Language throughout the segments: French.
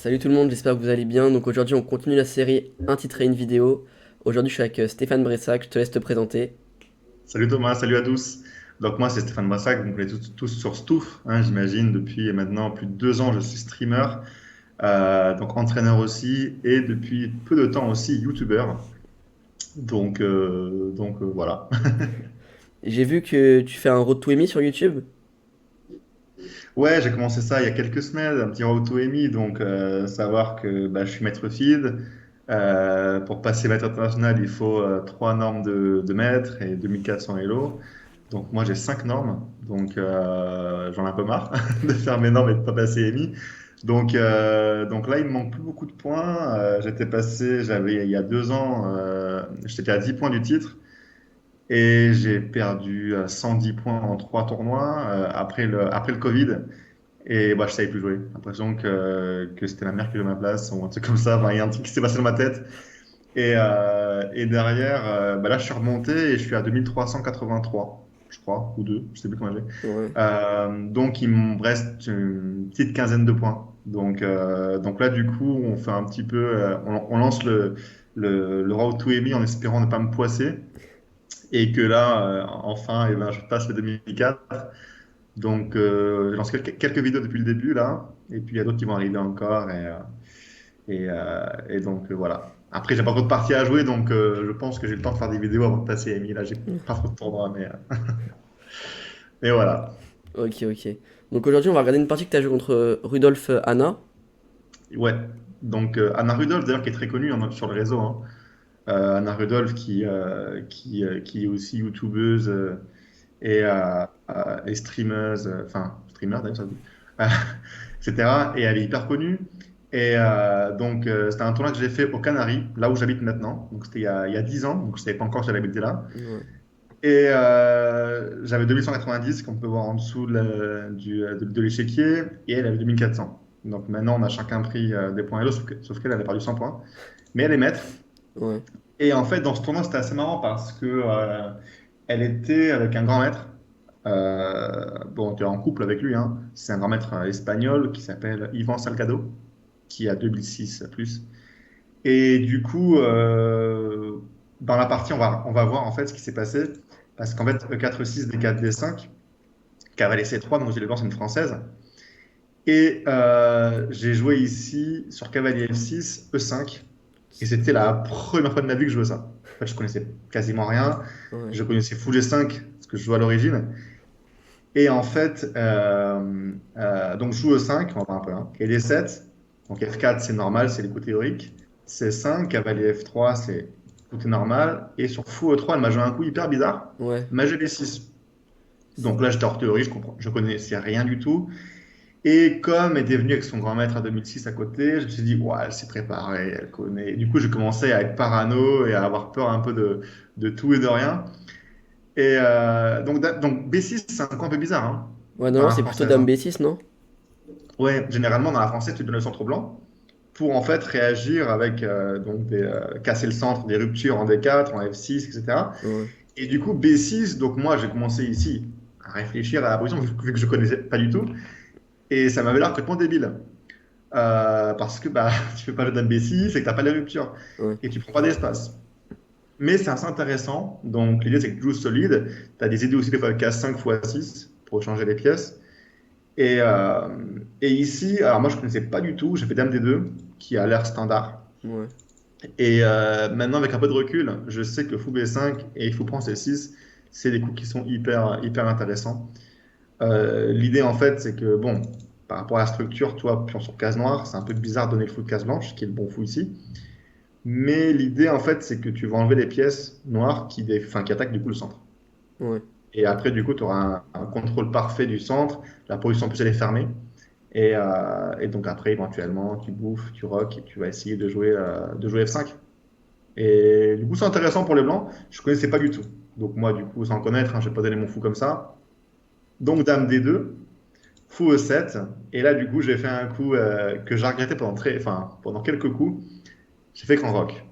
Salut tout le monde, j'espère que vous allez bien. Donc aujourd'hui on continue la série Un titre et une vidéo. Aujourd'hui je suis avec Stéphane Bressac, je te laisse te présenter. Salut Thomas, salut à tous. Donc moi c'est Stéphane Brassac, donc vous êtes tous sur Stouff, hein, j'imagine. Depuis maintenant plus de 2 ans, je suis streamer, donc entraîneur aussi, et depuis peu de temps aussi youtubeur. Donc voilà. J'ai vu que tu fais un road to Emmy sur YouTube. Ouais, j'ai commencé ça il y a quelques semaines, un petit auto-émis, donc savoir que bah, je suis maître feed. Pour passer maître international, il faut 3 normes de maître et 2400 Elo. Donc moi j'ai 5 normes, donc j'en ai un peu marre de faire mes normes et de pas passer EMI. Donc là il me manque plus beaucoup de points. J'étais passé, j'avais il y a 2 ans, j'étais à 10 points du titre et j'ai perdu 110 points en 3 tournois après le Covid. Et bah, je savais plus jouer. J'ai l'impression que c'était la mère qui jouait ma place ou un truc comme ça. Enfin, il y a un truc qui s'est passé dans ma tête. Et derrière, bah là, je suis remonté et je suis à 2383, je crois, ou 2, je sais plus combien j'ai. Ouais. Donc, il me reste une petite quinzaine de points. Donc là, du coup, on fait un petit peu, on lance le Road to Emi en espérant ne pas me poisser. Et que là, enfin, eh ben, je passe les 2004. Donc, je lance quelques vidéos depuis le début, là. Et puis, il y a d'autres qui vont arriver encore. Et donc, voilà. Après, j'ai pas trop de parties à jouer, donc je pense que j'ai le temps de faire des vidéos avant de passer Amy. Là, j'ai pas trop de tournois, mais voilà. Ok, ok. Donc aujourd'hui on va regarder une partie que tu as joué contre Rudolf Anna. Ouais. Donc, Anna Rudolph, d'ailleurs, qui est très connue sur le réseau, hein. Anna Rudolph, qui est aussi youtubeuse et streameuse, enfin, streamer d'ailleurs, ça se dit, euh, etc. Et elle est hyper connue. Et donc, c'était un tournoi que j'ai fait aux Canaries, là où j'habite maintenant. Donc, c'était il y a 10 ans, donc je ne savais pas encore que j'allais habiter là. Ouais. Et j'avais 2190 qu'on peut voir en dessous de l'échiquier, et elle avait 2400. Donc maintenant, on a chacun pris des points Elo, sauf qu'elle avait perdu 100 points. Mais elle est maître. Ouais. Et en fait, dans ce tournoi, c'était assez marrant parce que elle était avec un grand maître. Bon, tu es en couple avec lui, hein. C'est un grand maître espagnol qui s'appelle Ivan Salgado, qui a 2006 plus. Et du coup, dans la partie, on va voir en fait ce qui s'est passé. Parce qu'en fait, E4-6, D4, D5, cavalier C3, donc j'ai les blancs, c'est une française. Et j'ai joué ici sur cavalier F6, E5. Et c'était la première fois de ma vie que je jouais ça. En fait, je connaissais quasiment rien. Ouais. Je connaissais fou G5, ce que je joue à l'origine. Et en fait, donc je joue E5, on va voir un peu, hein. Et D7, donc F4, c'est normal, c'est les coups théoriques. C5, cavalier F3, c'est tout est normal. Et sur fou E3, elle m'a joué un coup hyper bizarre. Ouais. Elle m'a joué B6. Donc là, j'étais hors théorie, je connaissais rien du tout. Et comme elle était venue avec son grand maître à 2006 à côté, je me suis dit, ouais, elle s'est préparée, elle connaît. Du coup, j'ai commencé à être parano et à avoir peur un peu de tout et de rien. Et donc B6, c'est un coup un peu bizarre, hein, Ouais, non, dans non, la c'est plutôt française, Dame hein. B6, non? Ouais, généralement, dans la française, tu donnes le centre blanc pour en fait réagir avec casser le centre, des ruptures en D4, en F6, etc. Ouais. Et du coup, B6, donc moi, j'ai commencé ici à réfléchir à la position, vu que je connaissais pas du tout. Et ça m'avait l'air complètement débile. Parce que bah, tu fais pas le dame B6 et que tu n'as pas les ruptures. Ouais. Et tu prends pas d'espace. Mais c'est assez intéressant. Donc l'idée, c'est que tu joues solide. Tu as des idées aussi des fois K5 x 6 pour changer les pièces. Et, euh, et ici, alors moi je ne connaissais pas du tout. J'ai fait dame D2 qui a l'air standard. Ouais. Et maintenant, avec un peu de recul, je sais que fou B5 et fou prend C6, c'est des coups qui sont hyper, hyper intéressants. L'idée, en fait, c'est que, bon, par rapport à la structure, toi, pion sur case noire, c'est un peu bizarre de donner le fou de case blanche, qui est le bon fou ici. Mais l'idée, en fait, c'est que tu vas enlever les pièces noires enfin, qui attaquent du coup le centre. Ouais. Et après, du coup, tu auras un contrôle parfait du centre. La position en plus, elle est fermée. Et donc après, éventuellement, tu bouffes, tu rock et tu vas essayer de jouer F5. Et du coup, c'est intéressant pour les blancs. Je ne connaissais pas du tout. Donc moi, du coup, sans connaître, hein, je vais pas donner mon fou comme ça. Donc dame D2. Fou E7. Et là, du coup, j'ai fait un coup que j'ai regretté pendant quelques coups. J'ai fait grand rock.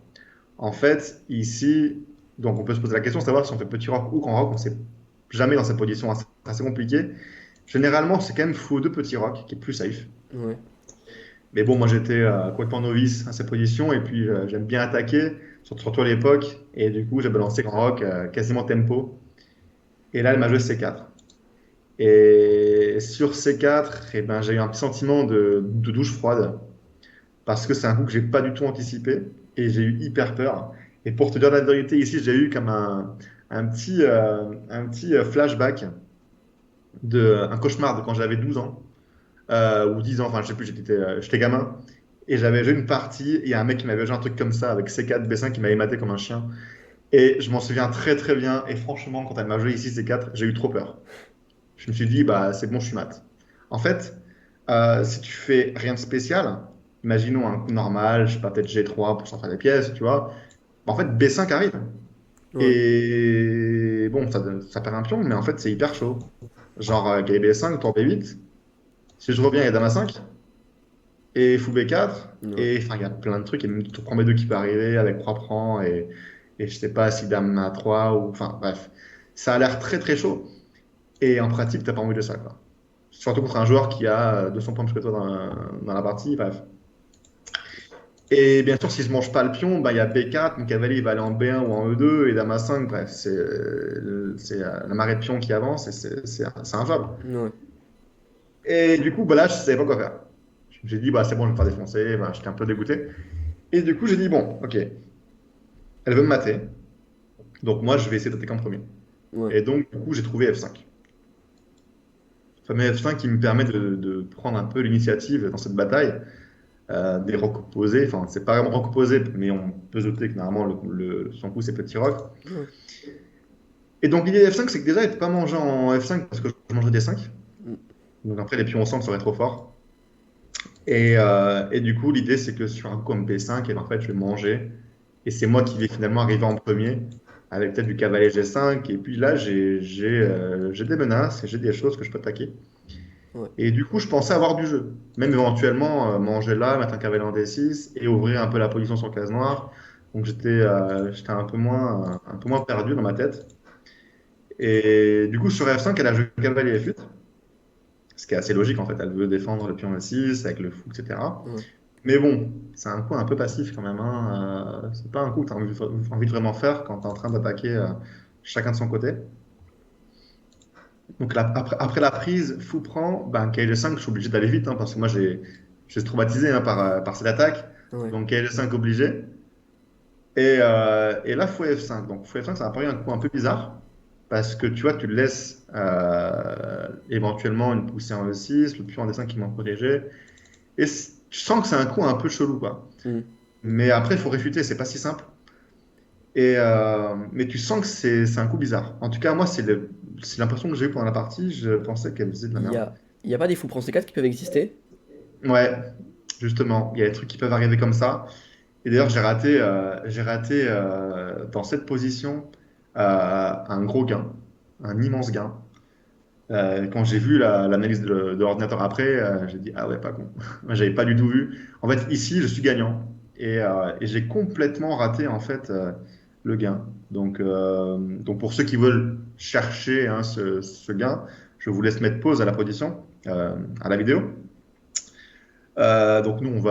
En fait, ici, donc on peut se poser la question, savoir si on fait petit rock ou grand rock. On ne sait jamais dans cette position, hein, c'est assez compliqué. Généralement, c'est quand même fou 2 petit rock qui est plus safe. Ouais. Mais bon, moi j'étais complètement novice à cette position et puis j'aime bien attaquer, surtout à l'époque. Et du coup, j'ai balancé grand rock quasiment tempo. Et là, elle m'a joué C4. Et sur C4, eh ben, j'ai eu un petit sentiment de douche froide parce que c'est un coup que j'ai pas du tout anticipé et j'ai eu hyper peur. Et pour te dire la vérité, ici, j'ai eu comme un petit flashback un cauchemar de quand j'avais 12 ans ou 10 ans, enfin je sais plus, j'étais gamin. Et j'avais joué une partie, et il y a un mec qui m'avait joué un truc comme ça avec C4, B5 qui m'avait maté comme un chien. Et je m'en souviens très très bien. Et franchement, quand elle m'a joué ici C4, j'ai eu trop peur. Je me suis dit, bah c'est bon, je suis mat. En fait, si tu fais rien de spécial, imaginons un coup normal, je sais pas, peut-être G3 pour sortir des pièces, tu vois. Bah, en fait, B5 arrive. Ouais. Et bon, ça perd un pion, mais en fait, c'est hyper chaud. Genre, guerrier B5, tour B8. Si je reviens, il y a Dame A5 et fou B4. Ouais. Et enfin, il y a plein de trucs. Et même tour prend B2 qui peut arriver avec roi prend. Et je sais pas si Dame A3 ou. Enfin, bref. Ça a l'air très très chaud. Et en pratique, t'as pas envie de ça, quoi. Surtout contre un joueur qui a 200 points plus que toi dans la partie. Bref. Et bien sûr, si je mange pas le pion, bah, il y a B4, mon cavalier il va aller en B1 ou en E2, et Dame A5, bref, c'est la marée de pions qui avance, et c'est injouable. Ouais. Et du coup, bah, là, je savais pas quoi faire. J'ai dit, bah, c'est bon, je vais me faire défoncer, bah, j'étais un peu dégoûté. Et du coup, j'ai dit, bon, ok, elle veut me mater, donc moi, je vais essayer d'attaquer en premier. Ouais. Et donc, du coup, j'ai trouvé F5. Le fameux F5 qui me permet de prendre un peu l'initiative dans cette bataille, des rocs opposés, enfin, c'est pas vraiment roc opposé, mais on peut se douter que normalement, son coup, c'est petit roc. Ouais. Et donc l'idée de F5, c'est que déjà, il ne peut pas manger en F5 parce que je mangerais D5. Mm. Donc après, les pions ensemble seraient trop forts. Et du coup, l'idée, c'est que sur un coup comme B5, et ben, en fait, je vais manger. Et c'est moi qui vais finalement arriver en premier, avec peut-être du cavalier G5. Et puis là, j'ai des menaces et j'ai des choses que je peux attaquer. Ouais. Et du coup, je pensais avoir du jeu. Même éventuellement, manger là, mettre un cavalier en D6 et ouvrir un peu la position sur case noire. Donc j'étais un peu moins perdu dans ma tête. Et du coup, sur F5, elle a joué cavalier F8. Ce qui est assez logique en fait, elle veut défendre le pion E6 avec le fou, etc. Ouais. Mais bon, c'est un coup un peu passif quand même, hein. C'est pas un coup que tu as envie de vraiment faire quand tu es en train d'attaquer chacun de son côté. Donc là, après la prise, fou prend, ben, KG5, je suis obligé d'aller vite, hein, parce que moi je suis traumatisé hein, par cette attaque. Ouais. Donc KG5 obligé. Et là, fou F5. Donc fou F5, ça m'a paru un coup un peu bizarre. Parce que tu vois, tu laisses éventuellement une poussée en E6, le pion en D5 qui m'en protégeait. Et tu sens que c'est un coup un peu chelou, quoi. Mm. Mais après, il faut réfuter, c'est pas si simple. Mais tu sens que c'est un coup bizarre. En tout cas, moi, c'est l'impression que j'ai eue pendant la partie. Je pensais qu'elle faisait de la Il y merde. a, il y a pas des fous prends C4 qui peuvent exister? Ouais, justement, il y a des trucs qui peuvent arriver comme ça. Et d'ailleurs, j'ai raté dans cette position un gros gain, un immense gain. Quand j'ai vu l'analyse de l'ordinateur après, j'ai dit, ah ouais, pas con. Moi, j'avais pas du tout vu. En fait, ici, je suis gagnant. Et j'ai complètement raté, en fait, le gain. Donc, pour ceux qui veulent chercher hein, ce gain, je vous laisse mettre pause à la position, à la vidéo. Donc, nous,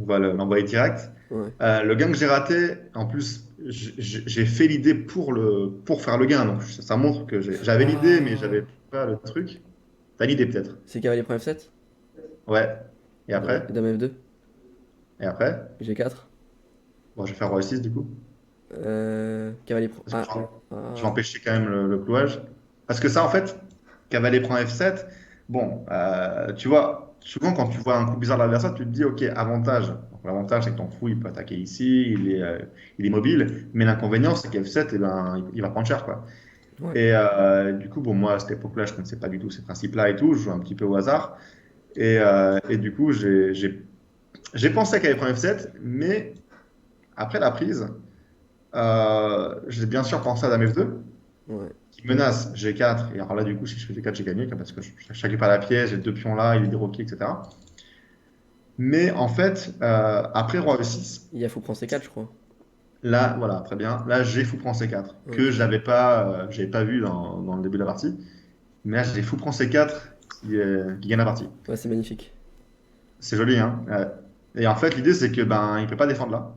l'envoyer direct. Ouais. Le gain que j'ai raté, en plus, j'ai fait l'idée pour faire le gain. Donc, ça montre que j'avais l'idée, mais Ah, j'avais pas le truc. T'as l'idée peut-être. c'est cavalier prend F7? Ouais. Et Dame, après? dame F2? Et après? G4? Bon, je vais faire roi 6 du coup. Cavalier prend. Parce que Ah. je vais Ah. empêcher quand même le clouage. Parce que ça, en fait, cavalier prend F7. Bon, tu vois, souvent quand tu vois un coup bizarre de l'adversaire, tu te dis, ok, avantage. Donc, l'avantage, c'est que ton fou, il peut attaquer ici, il est mobile. Mais l'inconvénient, c'est qu'F7, eh ben, il va prendre cher, quoi. Ouais. Et du coup, bon, moi, à cette époque-là, je ne connaissais pas du tout ces principes-là et tout. Je jouais un petit peu au hasard. Et du coup, j'ai pensé qu'elle allait prendre F7, mais après la prise, j'ai bien sûr pensé à Dame F2, Ouais. qui menace G4. Et alors là, du coup, si je fais G4, j'ai gagné, parce que je n'achète pas la pièce, j'ai deux pions là, il est déroqué, etc. Mais en fait, après Roi E6, Il y a fou prend C4, je crois. là, voilà, très bien. Là, j'ai fou prend C4, Ouais, que c'est ça. j'avais pas vu dans le début de la partie. Mais là, j'ai fou prend C4 qui gagne la partie. Ouais, c'est magnifique. C'est joli, hein. Et en fait, l'idée, c'est que ben, il peut pas défendre là.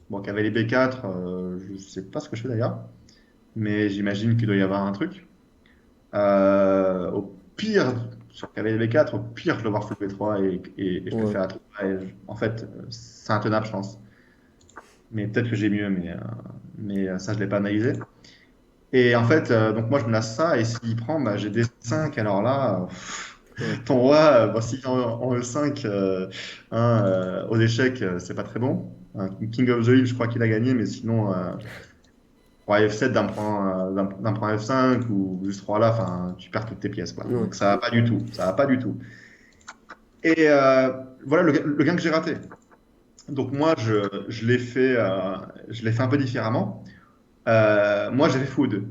Bon, cavalier B4, je sais pas ce que je fais d'ailleurs, mais j'imagine qu'il doit y avoir un truc. Au pire, sur cavalier B4, au pire, je dois voir fou B3 et je peux Ouais. faire A3. En fait, c'est intenable, je pense. Mais peut-être que j'ai mieux, mais ça, je l'ai pas analysé. Et en fait, donc moi, je me lasse ça, et s'il prend, bah, j'ai D5, alors là, Ouais. ton roi, bon, s'il est en E5, aux échecs, c'est pas très bon. King of the Hill, je crois qu'il a gagné, mais sinon, roi F7 d'un point F5 ou juste roi là, enfin, tu perds toutes tes pièces, quoi. Ouais. Donc ça va pas du tout, ça va pas du tout. Et voilà le gain que j'ai raté. Donc moi, je l'ai fait un peu différemment. Moi, j'avais fou 2.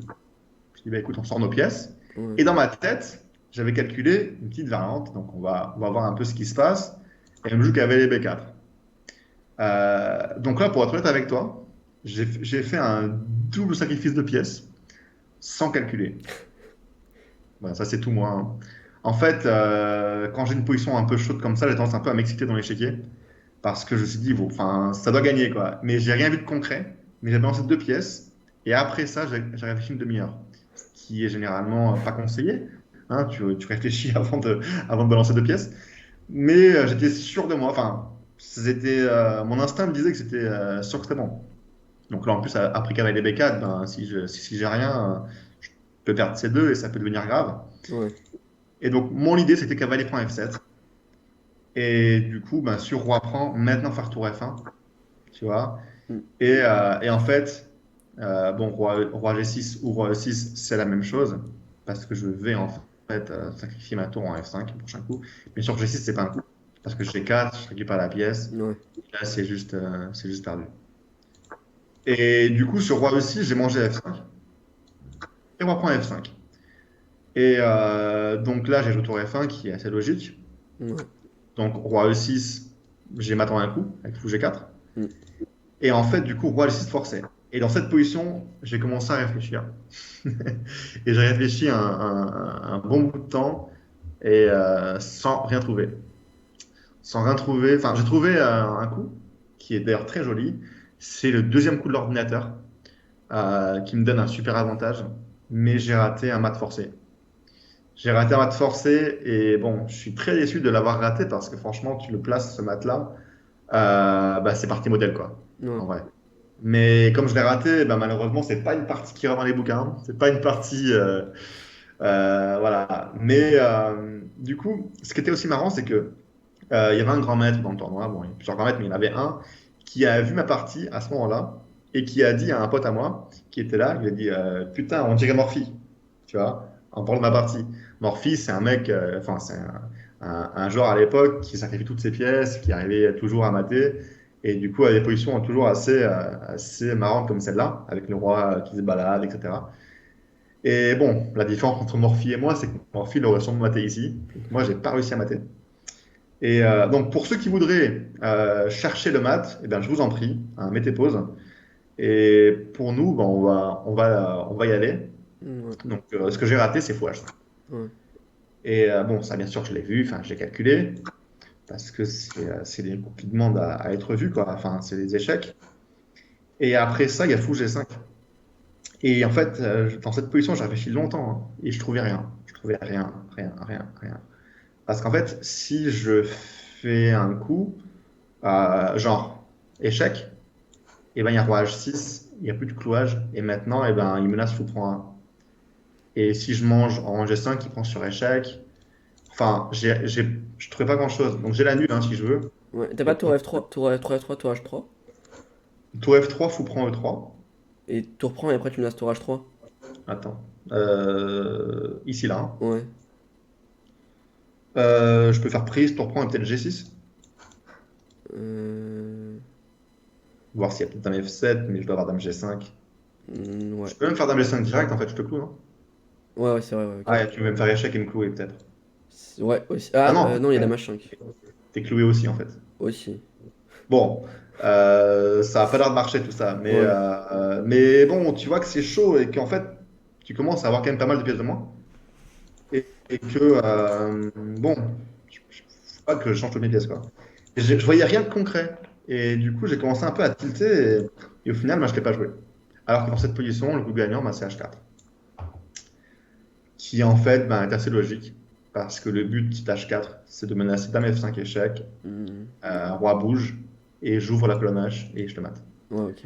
Je dis, bah, écoute, on sort nos pièces. Ouais. Et dans ma tête, j'avais calculé une petite variante. Donc, on va voir un peu ce qui se passe. Et elle me joue cavalier B4. Donc là, pour être honnête avec toi, j'ai fait un double sacrifice de pièces sans calculer. Voilà, ça, c'est tout moi, hein. En fait, quand j'ai une position un peu chaude comme ça, j'ai tendance un peu à m'exciter dans l'échiquier. Parce que je me suis dit, bon, enfin, ça doit gagner, quoi. Mais j'ai rien vu de concret. Mais j'ai balancé 2 pièces. Et après ça, j'ai réfléchi une demi-heure. Ce qui est généralement pas conseillé. Hein, tu réfléchis avant de balancer 2 pièces. Mais j'étais sûr de moi. Enfin, mon instinct me disait que c'était sûr que c'était bon. Donc là, en plus, après cavalier B4, ben, si j'ai rien, je peux perdre C2 et ça peut devenir grave. Ouais. Et donc, mon idée, c'était cavalier prend F7. Et du coup, ben, sur roi prend, maintenant faire tour F1. Tu vois. Mm. Et en fait, bon, roi G6 ou roi E6, c'est la même chose, parce que je vais en fait sacrifier ma tour en F5 le prochain coup. Mais sur G6, c'est pas un coup, parce que G4, je récupère la pièce. Ouais. Là, c'est juste perdu. Et du coup, sur roi E6, j'ai mangé F5 et roi prend F5. Et donc là, j'ai joué tour F1 qui est assez logique. Ouais. Donc roi E6, j'ai m'attendre un coup avec fou G4. Mm. Et en fait, du coup, roi G6 forcé. Et dans cette position, j'ai commencé à réfléchir. Et j'ai réfléchi un bon bout de temps et sans rien trouver. Sans rien trouver. Enfin, j'ai trouvé un coup qui est d'ailleurs très joli. C'est le deuxième coup de l'ordinateur qui me donne un super avantage. Mais j'ai raté un mat forcé. J'ai raté un mat forcé et bon, je suis très déçu de l'avoir raté parce que franchement, tu le places ce mat-là, bah, c'est parti modèle quoi. Ouais. En vrai. Mais comme je l'ai raté, bah, malheureusement, c'est pas une partie qui rentre dans les bouquins. C'est pas une partie. Voilà. Mais du coup, ce qui était aussi marrant, c'est que il y avait un grand maître dans le tournoi. Bon, il y a plusieurs grands maîtres, mais il y en avait un qui a vu ma partie à ce moment-là et qui a dit à un pote à moi qui était là, il a dit putain, on dirait Morphy, tu vois, en parlant de ma partie. Morphy, c'est un mec, enfin, c'est un joueur à l'époque qui sacrifie toutes ses pièces, qui arrivait toujours à mater. Et du coup, à des positions toujours assez marrantes comme celle-là, avec le roi qui se balade, etc. Et bon, la différence entre Morphy et moi, c'est que Morphy il aurait sûrement maté ici. Et que moi, j'ai pas réussi à mater. Et donc, pour ceux qui voudraient chercher le mat, eh ben, je vous en prie, hein, mettez pause. Et pour nous, ben, on va y aller. Ouais. Donc, ce que j'ai raté, c'est fou H5. Ouais. Et bon, ça, bien sûr, je l'ai vu, enfin, je l'ai calculé, parce que c'est des coups qui demandent à être vus, quoi. Enfin, c'est des échecs. Et après ça, il y a fou G5. Et en fait, dans cette position, j'ai réfléchi longtemps, hein, et je trouvais rien. Je trouvais rien, rien, rien, rien. Parce qu'en fait, si je fais un coup, genre échec, et ben il y a roi H6, il n'y a plus de clouage, et maintenant, et ben, il menace fou prend 1. Et si je mange en G5, il prend sur échec. Enfin, je ne trouvais pas grand-chose. Donc j'ai la nulle, hein, si je veux. Ouais. T'as pas Et tour F3, tour F3, F3, tour H3? tour F3, fou prend E3. Et tour prend et après tu me laisses tour H3? Attends. Ici, là, hein. Ouais. Je peux faire prise, tour prend et peut-être G6. Euh... Voir s'il y a peut-être dame F7, mais je dois avoir dame G5. Ouais. Je peux même faire dame G5 direct, en fait, je te cloue, non? Ouais, ouais, c'est vrai, ouais, ok. Ah, tu veux me faire échec et me clouer, peut-être. Ouais, aussi. Ah Ah, non, non, il y a dame H5. t'es cloué aussi, en fait. Aussi. Bon, ça a pas l'air de marcher, tout ça. Mais, Ouais. mais bon, tu vois que c'est chaud et qu'en fait, tu commences à avoir quand même pas mal de pièces de moins. Et que, bon, faut pas que je change toutes mes pièces, quoi. Je voyais rien de concret. Et du coup, j'ai commencé un peu à tilter. Et au final, bah, je ne l'ai pas joué. Alors que dans cette position, le coup gagnant, bah, c'est H4. Qui en fait bah, est assez logique. Parce que le but de H4, c'est de menacer dame F5 échec, Hmm. roi bouge, et j'ouvre la colonne H et je te mate. Ouais, ok.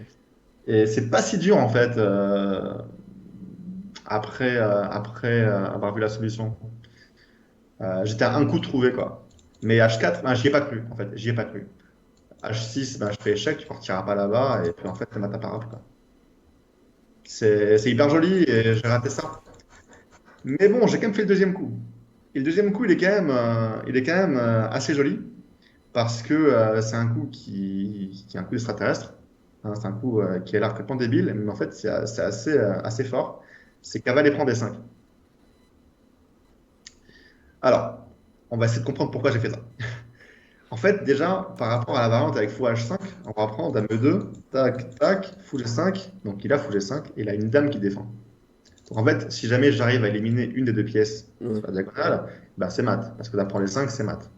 Et c'est pas si dur en fait après avoir vu la solution. J'étais à un coup de trouver quoi. Mais H4, ben, j'y ai pas cru en fait, j'y ai pas cru. H6, ben, je fais échec, tu partiras pas là-bas, et puis en fait, t'es mat imparable quoi. C'est hyper joli et j'ai raté ça. Mais bon, j'ai quand même fait le deuxième coup. Et le deuxième coup, il est quand même assez joli parce que c'est un coup qui est un coup extraterrestre. Hein, c'est un coup qui a l'air complètement débile, mais en fait, c'est assez fort. C'est cavalier prend D5. Alors, on va essayer de comprendre pourquoi j'ai fait ça. En fait, déjà, par rapport à la variante avec fou H5, on va prendre dame E2, tac, tac, fou G5. Donc il a fou G5 et il a une dame qui défend. Donc en fait, si jamais j'arrive à éliminer une des deux pièces Ouais. sur la diagonale, ben c'est mat. Parce que dame prend D5, c'est mat.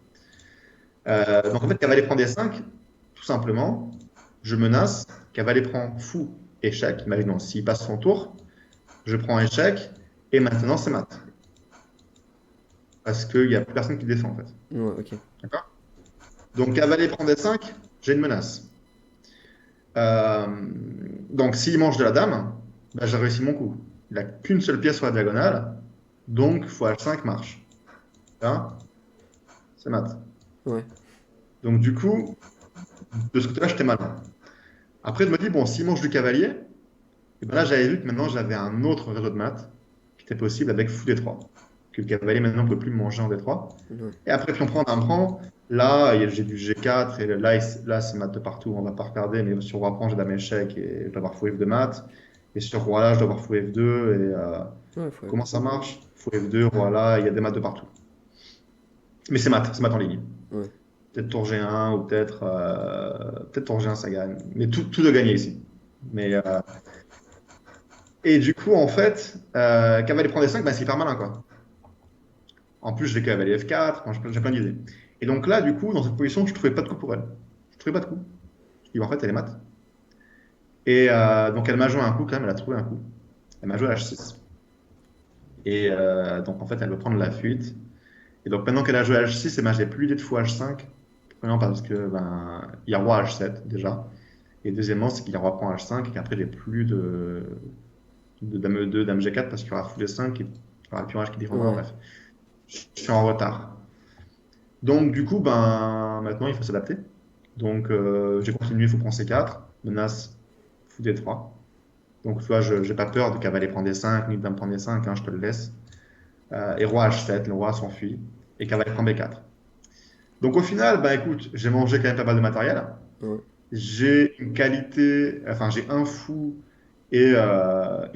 Donc en fait, cavalier prend D5, tout simplement, je menace, cavalier prend fou, échec. Imaginons, s'il passe son tour, je prends échec et maintenant c'est mat. Parce qu'il n'y a plus personne qui défend en fait. Ouais, ok. D'accord. Donc cavalier prend D5, j'ai une menace. Euh, donc, s'il mange de la dame, bah, j'ai réussi mon coup. Il n'a qu'une seule pièce sur la diagonale, donc x H5 marche. Hein, c'est mat. Ouais. Donc, du coup, de ce côté-là, j'étais malin. Après, je me dis, bon, s'il mange du cavalier, et ben là, j'avais vu que maintenant, j'avais un autre réseau de maths qui était possible avec fou D3. Que le cavalier, maintenant, ne peut plus me manger en D3. Ouais. Et après, puis on prend un prend. Là, j'ai du G4, et là c'est mat de partout, on va pas regarder, mais sur roi prend, j'ai dame échec, et je dois avoir fou F de mat. Et sur roi là, je dois avoir fou F2, et Ouais, faut comment F2. ça marche? Fou F2, roi là, il y a des maths de partout. Mais c'est mat en ligne. Ouais. Peut-être tour G1, ou peut-être tour G1, ça gagne. Mais tout doit gagner ici. Mais, et du coup, en fait, cavalier prend D5, bah, c'est hyper malin, quoi. En plus, je vais cavalier F4, enfin, j'ai plein d'idées. Et donc là, du coup, dans cette position, je ne trouvais pas de coup pour elle. Je ne trouvais pas de coup. Je dis, bah, en fait, elle est mat. Et donc, elle m'a joué un coup quand même, elle a trouvé un coup. Elle m'a joué H6. Et donc, en fait, elle veut prendre la fuite. Et donc, maintenant qu'elle a joué H6, eh ben, j'ai plus l'idée de fou H5. Premièrement, parce que ben, il y a roi H7 déjà. Et deuxièmement, c'est qu'il y a roi prend H5 et qu'après, j'ai plus de dame E2, dame G4 parce qu'il y aura fou D5 et il y aura le pion H qui défendra. Ouais. Bref, je suis en retard. Donc, du coup, ben, maintenant, il faut s'adapter. Donc, j'ai continué fou prend C4, menace fou D3. Donc, tu vois, je n'ai pas peur de cavalier prendre D5 ni de dame prendre D5, hein, je te le laisse. Et roi H7, le roi s'enfuit. Et cavalier prend B4. Donc, au final, bah, écoute, j'ai mangé quand même pas mal de matériel. Ouais. J'ai une qualité, enfin, j'ai un fou et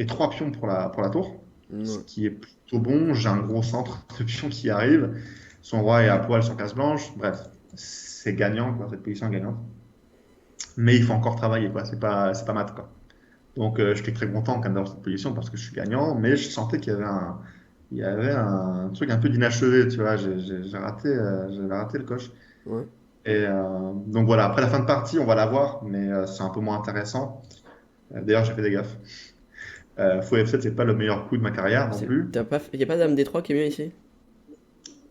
trois pions pour la tour, ce Ouais. qui est plutôt bon. J'ai un gros centre de pions qui arrive. Son roi est à poil sur case blanche. Bref, c'est gagnant, quoi, cette position est gagnante. Mais il faut encore travailler, quoi. C'est pas mat, quoi. Donc, j'étais très content quand même d'avoir cette position parce que je suis gagnant, mais je sentais qu'il y avait un truc un peu d'inachevé, tu vois. J'avais raté le coche. Ouais. Et donc voilà, après la fin de partie, on va la voir, mais c'est un peu moins intéressant. D'ailleurs, j'ai fait des gaffes. Fou F7, c'est pas le meilleur coup de ma carrière non plus. Y a pas dame D3 qui est bien ici?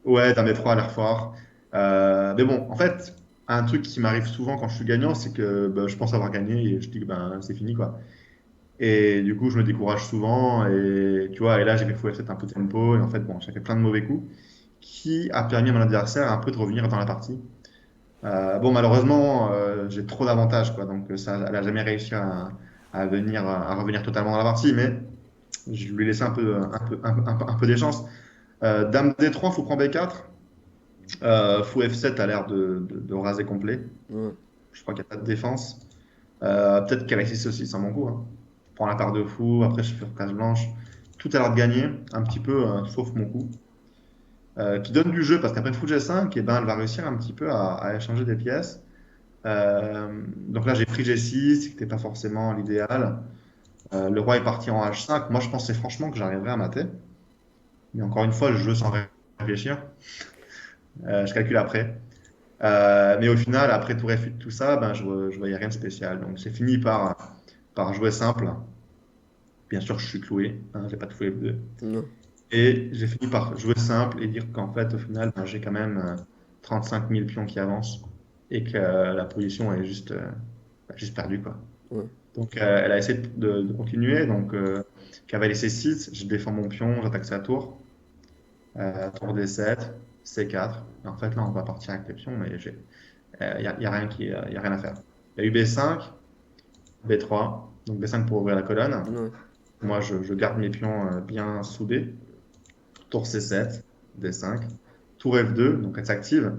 Ouais, Dame D3 a l'air fort. Mais bon, en fait, un truc qui m'arrive souvent quand je suis gagnant, c'est que bah, je pense avoir gagné et je dis que ben, c'est fini, quoi. Et du coup, je me décourage souvent. Et tu vois, et là, j'ai fait fou F7 un peu tempo. Et en fait, bon, j'ai fait plein de mauvais coups qui a permis à mon adversaire un peu de revenir dans la partie. Bon, malheureusement, j'ai trop d'avantages, quoi. Donc, ça, elle n'a jamais réussi à revenir totalement dans la partie. Mais je lui ai laissé un peu des chances. Dame D3, fou prend B4. Fou F7 a l'air de raser complet. Ouais. Je crois qu'il n'y a pas de défense. Peut-être qu'avec 6 aussi, c'est mon coup. Hein. Je prends la part de fou, après je fais case blanche. Tout a l'air de gagner, un petit peu, sauf mon coup. Qui donne du jeu, parce qu'après fou G5, et ben, elle va réussir un petit peu à échanger des pièces. Donc là, j'ai pris G6, qui n'était pas forcément l'idéal. Le roi est parti en H5. Moi, je pensais franchement que j'arriverais à mater. Mais encore une fois, je joue sans réfléchir. Je calcule après. Mais au final, après tout refus de tout ça, ben, je voyais rien de spécial. Donc j'ai fini par jouer simple. Bien sûr, je suis cloué, hein, j'ai pas tout fait bleu. Non. Et j'ai fini par jouer simple et dire qu'en fait, au final, ben, j'ai quand même 35 000 pions qui avancent et que la position est juste perdue, quoi. Ouais. Donc elle a essayé de continuer. Donc cavalier C6, je défends mon pion, j'attaque sa tour. Tour D7, C4. Et en fait, là, on va partir avec les pions, mais y a rien y a rien à faire. Il y a eu B5, B3. Donc B5 pour ouvrir la colonne. Ouais. Moi, je garde mes pions bien soudés. Tour C7, D5. Tour F2, donc elle s'active.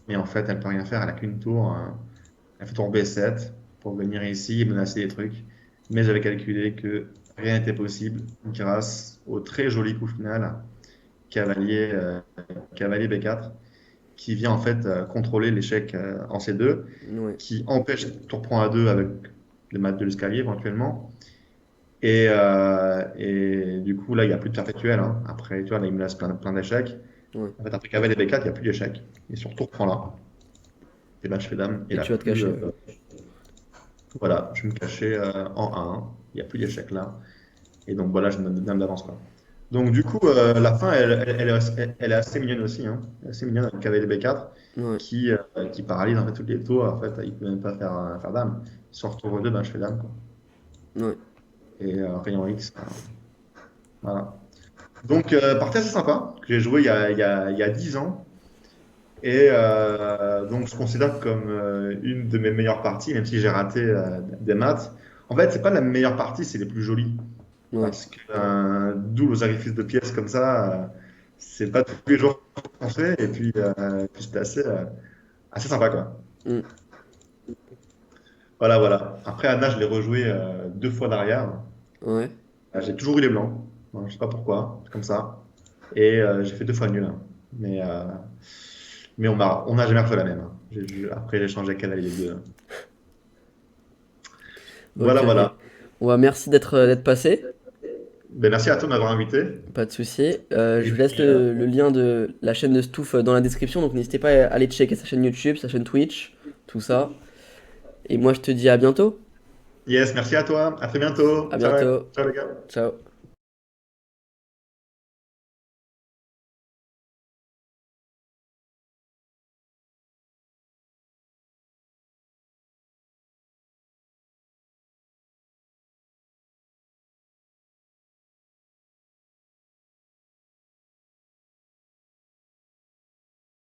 Mais en fait, elle peut rien faire, elle a qu'une tour. Elle fait tour B7 pour venir ici et menacer des trucs. Mais j'avais calculé que rien n'était possible grâce au très joli coup final, cavalier, cavalier B4, qui vient en fait contrôler l'échec en C2, Ouais. qui empêche tour prend A2 avec les mates de l'escalier éventuellement. Et du coup, là, il n'y a plus de perpétuel, hein. Après, tu vois, là, il me laisse plein d'échecs. Ouais. En fait, après cavalier B4, il n'y a plus d'échecs. Et sur tour prend là. Et là, je fais dame. Et Et là, tu vas te plus. cacher. Ouais. Voilà, je vais me cacher en 1. Il n'y a plus d'échecs là. Et donc, voilà, je me donne dame d'avance, quoi. Donc, du coup, la fin, elle est assez mignonne aussi, hein. Elle est assez mignonne avec cavalier B4 Ouais. qui paralyse en fait toutes les tours. En fait, il ne peut même pas faire dame. Sur tour 2, ben, je fais dame, quoi. Ouais. Et rayon X, voilà. Donc, partie assez sympa, que j'ai joué il y a 10 ans. Et donc, je considère comme une de mes meilleures parties, même si j'ai raté des maths. En fait, c'est pas la meilleure partie, c'est les plus jolies. Ouais. Parce qu'un double aux sacrifices de pièces comme ça, c'est pas tous les jours qu'on fait. Et puis c'était assez sympa, quoi. Mm. Voilà, voilà. Après, Anna, je l'ai rejoué 2 fois derrière. Ouais. J'ai toujours eu les blancs. Bon, je sais pas pourquoi, c'est comme ça. Et j'ai fait 2 fois nul, hein. Mais, euh, mais on n'a jamais refait la même, hein. Après, j'ai changé cavalier 2. Ok, Voilà, ok. voilà. On va merci d'être passé. Ben, merci à toi de m'avoir invité. Pas de souci. Je Et vous laisse puis, le lien de la chaîne de Stouff dans la description, donc n'hésitez pas à aller checker sa chaîne YouTube, sa chaîne Twitch, tout ça. Et moi je te dis à bientôt. yes, merci à toi. À très bientôt. À Ciao, bientôt. ciao les gars. Ciao.